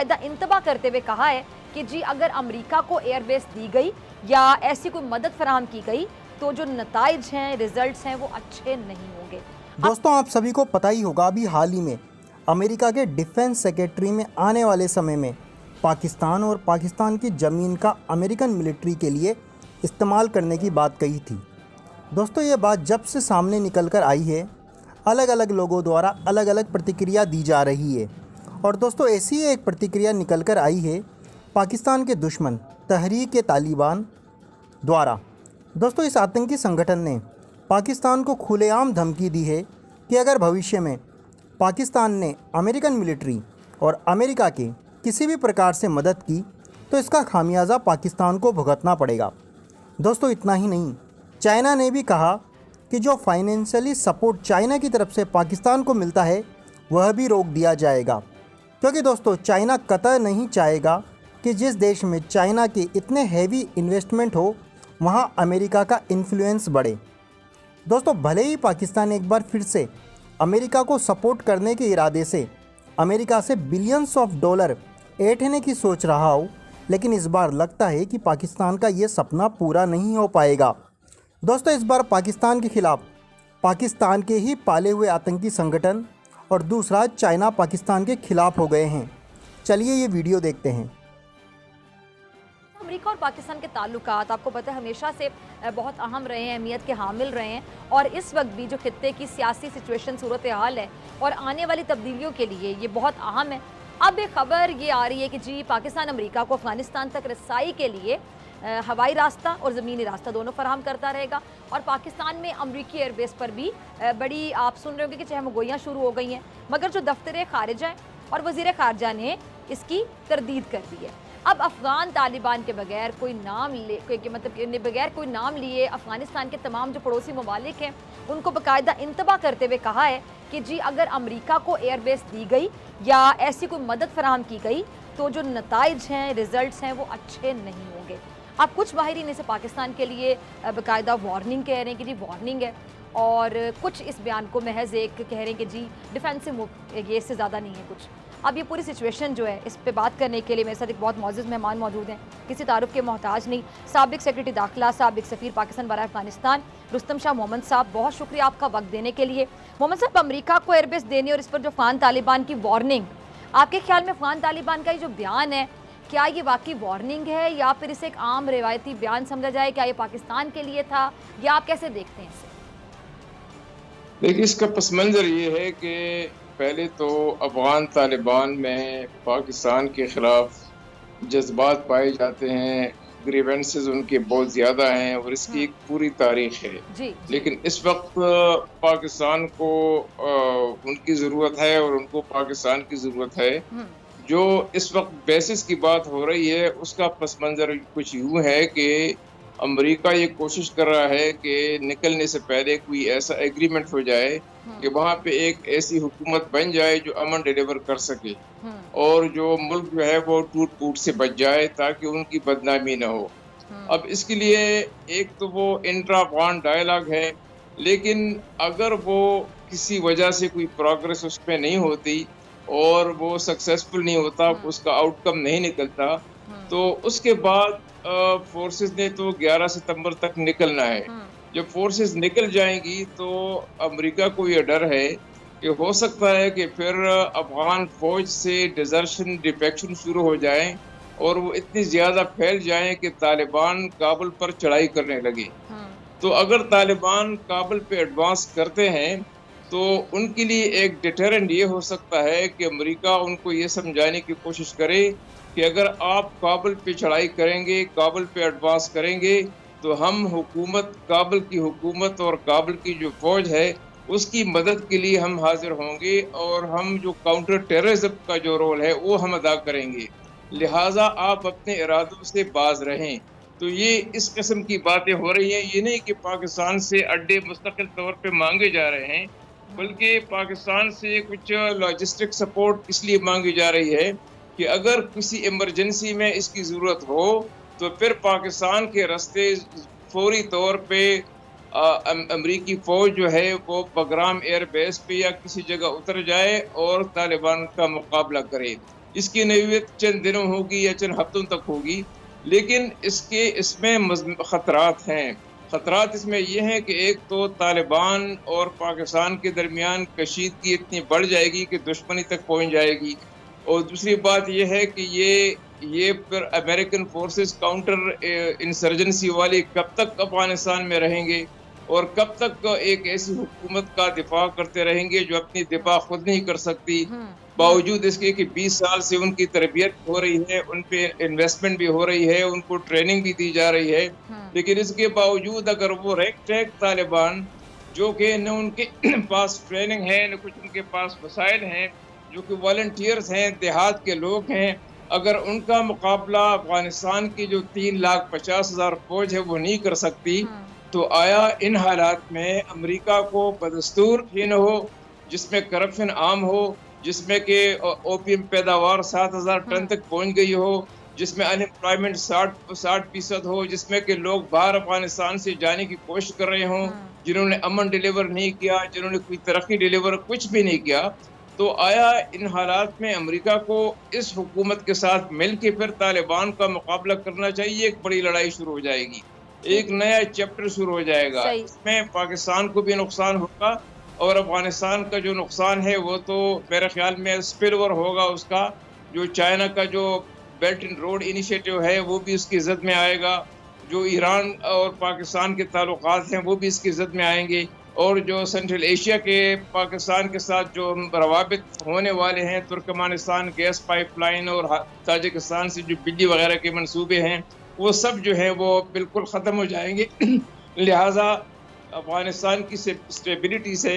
बाकायदा इंतबा करते हुए कहा है कि जी अगर अमेरिका को एयरबेस दी गई या ऐसी कोई मदद फराहम की गई तो जो नताइज हैं, रिजल्ट्स हैं, वो अच्छे नहीं होंगे। दोस्तों, आप सभी को पता ही होगा, अभी हाल ही में अमेरिका के डिफेंस सेक्रेटरी में आने वाले समय में पाकिस्तान और पाकिस्तान की ज़मीन का अमेरिकन मिलिट्री के लिए इस्तेमाल करने की बात कही थी। दोस्तों, ये बात जब से सामने निकल कर आई है, अलग अलग लोगों द्वारा अलग अलग प्रतिक्रिया दी जा रही है। और दोस्तों, ऐसी ही एक प्रतिक्रिया निकल कर आई है पाकिस्तान के दुश्मन तहरीक-ए-तालिबान द्वारा। दोस्तों, इस आतंकी संगठन ने पाकिस्तान को खुलेआम धमकी दी है कि अगर भविष्य में पाकिस्तान ने अमेरिकन मिलिट्री और अमेरिका के किसी भी प्रकार से मदद की तो इसका खामियाजा पाकिस्तान को भुगतना पड़ेगा। दोस्तों, इतना ही नहीं, चाइना ने भी कहा कि जो फाइनेंशियली सपोर्ट चाइना की तरफ से पाकिस्तान को मिलता है वह भी रोक दिया जाएगा, क्योंकि दोस्तों चाइना कतई नहीं चाहेगा कि जिस देश में चाइना के इतने हैवी इन्वेस्टमेंट हो वहां अमेरिका का इन्फ्लुएंस बढ़े। दोस्तों, भले ही पाकिस्तान एक बार फिर से अमेरिका को सपोर्ट करने के इरादे से अमेरिका से बिलियंस ऑफ डॉलर ऐंठने की सोच रहा हो, लेकिन इस बार लगता है कि पाकिस्तान का ये सपना पूरा नहीं हो पाएगा। दोस्तों, इस बार पाकिस्तान के खिलाफ पाकिस्तान के ही पाले हुए आतंकी संगठन और दूसरा चाइना पाकिस्तान के खिलाफ हो गए हैं। चलिए ये वीडियो देखते हैं। अमेरिका और पाकिस्तान के ताल्लुकात आपको पता है हमेशा से बहुत अहम रहे हैं, अहमियत के हामिल रहे हैं, और इस वक्त भी जो खित्ते की सियासी सिचुएशन सूरत हाल है और आने वाली तब्दीलियों के लिए ये बहुत अहम है। अब एक खबर ये आ रही है कि जी पाकिस्तान अमेरिका को अफगानिस्तान तक रसाई के लिए हवाई रास्ता और ज़मीनी रास्ता दोनों फराहम करता रहेगा, और पाकिस्तान में अमरीकी एयरबेस पर भी बड़ी, आप सुन रहे होंगे कि चहमगोइयाँ शुरू हो गई हैं, मगर जो दफ्तर खारिजा और वज़ीर खारजा ने इसकी तरदीद कर दी है। अब अफ़गान तालिबान के बगैर कोई नाम बगैर कोई नाम लिए अफ़गानिस्तान के तमाम जो पड़ोसी ममालिक हैं उनको बाकायदा इंतबा करते हुए कहा है कि जी अगर अमेरिका को एयरबेस दी गई या ऐसी कोई मदद फराहम की गई तो जो नताइज हैं, रिजल्ट्स हैं, वो अच्छे नहीं होंगे। अब कुछ बाहरीन इसे पाकिस्तान के लिए बाकायदा वार्निंग कह रहे हैं कि जी वार्निंग है, और कुछ इस बयान को महज एक कह रहे हैं कि जी डिफेंसिव मूव, ये इससे ज़्यादा नहीं है कुछ। अब ये पूरी सिचुएशन जो है इस पे बात करने के लिए मेरे साथ एक बहुत मौजूद मेहमान मौजूद हैं, किसी तारुफ के मोहताज नहीं, साबिक सेक्रेटरी दाखिला, साबिक सफ़ीर पाकिस्तान बराए अफगानिस्तान रुस्तम शाह मोहम्मद साहब, बहुत शुक्रिया आपका वक्त देने के लिए। मोहम्मद साहब, अमेरिका को एयरबेस देने और इस पर जो अफ़गान तालिबान की वार्निंग, आपके ख्याल में अफ़गान तालिबान का ये जो बयान है, क्या ये वाकई वार्निंग है या फिर इसे एक आम रिवायती बयान समझा जाए? क्या ये पाकिस्तान के लिए था या आप कैसे देखते हैं इसे? देखिए, इसका पस मंज़र ये है कि पहले तो अफ़गान तालिबान में पाकिस्तान के ख़िलाफ़ जज्बात पाए जाते हैं, ग्रीवेंसेस उनके बहुत ज़्यादा हैं और इसकी एक पूरी तारीख़ है। जी। लेकिन इस वक्त पाकिस्तान को उनकी ज़रूरत है और उनको पाकिस्तान की ज़रूरत है। जो इस वक्त बेसिस की बात हो रही है उसका पस मंज़र कुछ यूँ है कि अमेरिका ये कोशिश कर रहा है कि निकलने से पहले कोई ऐसा एग्रीमेंट हो जाए कि वहाँ पे एक ऐसी हुकूमत बन जाए जो अमन डिलीवर कर सके और जो मुल्क जो है वो टूट फूट से बच जाए ताकि उनकी बदनामी ना हो। अब इसके लिए एक तो वो इंट्रा अफ़गान डायलॉग है, लेकिन अगर वो किसी वजह से कोई प्रोग्रेस उस पर नहीं होती और वो सक्सेसफुल नहीं होता, उसका आउटकम नहीं निकलता, तो उसके बाद फोर्सेस ने तो 11 सितंबर तक निकलना है। जब फोर्सेस निकल जाएंगी तो अमेरिका को ये डर है कि हो सकता है कि फिर अफगान फौज से डिजर्शन, डिफेक्शन शुरू हो जाए और वो इतनी ज़्यादा फैल जाएं कि तालिबान काबुल पर चढ़ाई करने लगे। तो अगर तालिबान काबुल पे एडवांस करते हैं तो उनके लिए एक डिटरेंट ये हो सकता है कि अमेरिका उनको ये समझाने की कोशिश करे कि अगर आप काबुल पे चढ़ाई करेंगे, काबुल पे एडवांस करेंगे, तो हम हुकूमत, काबुल की हुकूमत और काबुल की जो फौज है उसकी मदद के लिए हम हाजिर होंगे और हम जो काउंटर टेररिज्म का जो रोल है वो हम अदा करेंगे। लिहाजा आप अपने इरादों से बाज रहें। तो ये इस किस्म की बातें हो रही हैं। ये नहीं कि पाकिस्तान से अड्डे मुस्तकिल तौर पे मांगे जा रहे हैं, बल्कि पाकिस्तान से कुछ लॉजिस्टिक सपोर्ट इसलिए मांगी जा रही है कि अगर किसी इमरजेंसी में इसकी ज़रूरत हो तो फिर पाकिस्तान के रास्ते फौरी तौर पे अमरीकी फ़ौज जो है वो बगराम एयर बेस पे या किसी जगह उतर जाए और तालिबान का मुकाबला करे। اس کی نوعیت چند دنوں ہوگی یا چند ہفتوں تک ہوگی، لیکن اس میں خطرات ہیں۔ خطرات اس میں یہ ہیں کہ ایک تو طالبان اور پاکستان کے درمیان کشیدگی اتنی بڑھ جائے گی کہ دشمنی تک پہنچ جائے گی، اور دوسری بات یہ ہے کہ یہ پھر امریکن فورسز کاؤنٹر انسرجنسی والی کب تک افغانستان میں رہیں گے، اور کب تک ایک ایسی حکومت کا دفاع کرتے رہیں گے جو اپنی دفاع خود نہیں کر سکتی، باوجود اس کے کہ 20 سال سے ان کی تربیت ہو رہی ہے، ان پہ انویسٹمنٹ بھی ہو رہی ہے، ان کو ٹریننگ بھی دی جا رہی ہے، لیکن اس کے باوجود اگر وہ ریک طالبان جو کہ نہ ان کے پاس ٹریننگ ہے، نہ کچھ ان کے پاس وسائل ہیں، جو کہ والنٹیئرز ہیں، دیہات کے لوگ ہیں، اگر ان کا مقابلہ افغانستان کی جو 3,50,000 فوج ہے وہ نہیں کر سکتی، تو آیا ان حالات میں امریکہ کو بدستور چین ہو، جس میں کرپشن عام ہو، جس میں کہ اوپیم پیداوار 7,000 ٹن تک پہنچ گئی ہو، جس میں ان امپلائمنٹ 60% ہو، جس میں کہ لوگ باہر افغانستان سے جانے کی کوشش کر رہے ہوں، جنہوں نے امن ڈیلیور نہیں کیا، جنہوں نے کوئی ترقی ڈیلیور کچھ بھی نہیں کیا، تو آیا ان حالات میں امریکہ کو اس حکومت کے ساتھ مل کے پھر طالبان کا مقابلہ کرنا چاہیے؟ ایک بڑی لڑائی شروع ہو جائے گی، ایک نیا چیپٹر شروع ہو جائے گا، اس میں پاکستان کو بھی نقصان ہوگا، اور افغانستان کا جو نقصان ہے وہ تو میرے خیال میں اسپل اوور ہوگا اس کا، جو چائنا کا جو بیلٹ اینڈ روڈ انیشیٹو ہے وہ بھی اس کی زد میں آئے گا، جو ایران اور پاکستان کے تعلقات ہیں وہ بھی اس کی زد میں آئیں گے، اور جو سینٹرل ایشیا کے پاکستان کے ساتھ جو روابط ہونے والے ہیں، ترکمانستان گیس پائپ لائن اور تاجکستان سے جو بجلی وغیرہ کے منصوبے ہیں، وہ سب جو ہیں وہ بالکل ختم ہو جائیں گے۔ لہٰذا افغانستان کی اسٹیبلٹی سے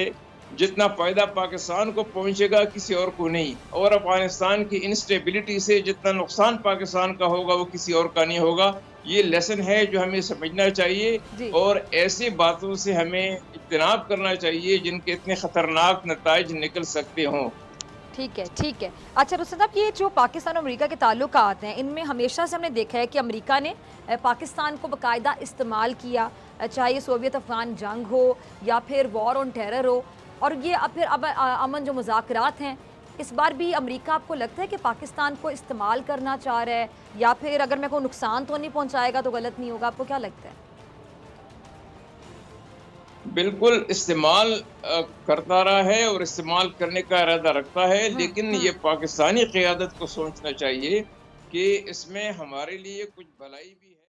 جتنا فائدہ پاکستان کو پہنچے گا کسی اور کو نہیں، اور افغانستان کی انسٹیبلٹی سے جتنا نقصان پاکستان کا ہوگا وہ کسی اور کا نہیں ہوگا۔ یہ لیسن ہے جو ہمیں سمجھنا چاہیے، اور ایسی باتوں سے ہمیں اجتناب کرنا چاہیے جن کے اتنے خطرناک نتائج نکل سکتے ہوں۔ ٹھیک ہے۔ اچھا رستم صاحب، یہ جو پاکستان اور امریکہ کے تعلقات ہیں، ان میں ہمیشہ سے ہم نے دیکھا ہے کہ امریکہ نے پاکستان کو باقاعدہ استعمال کیا، چاہے یہ سوویت افغان جنگ ہو یا پھر وار آن ٹیرر ہو، اور یہ پھر اب امن جو مذاکرات ہیں، اس بار بھی امریکہ آپ کو لگتا ہے کہ پاکستان کو استعمال کرنا چاہ رہا ہے، یا پھر اگر میں کوئی نقصان تو نہیں پہنچائے گا تو غلط نہیں ہوگا؟ آپ کو کیا لگتا ہے؟ بالکل استعمال کرتا رہا ہے اور استعمال کرنے کا ارادہ رکھتا ہے، لیکن یہ پاکستانی قیادت کو سوچنا چاہیے کہ اس میں ہمارے لیے کچھ بھلائی بھی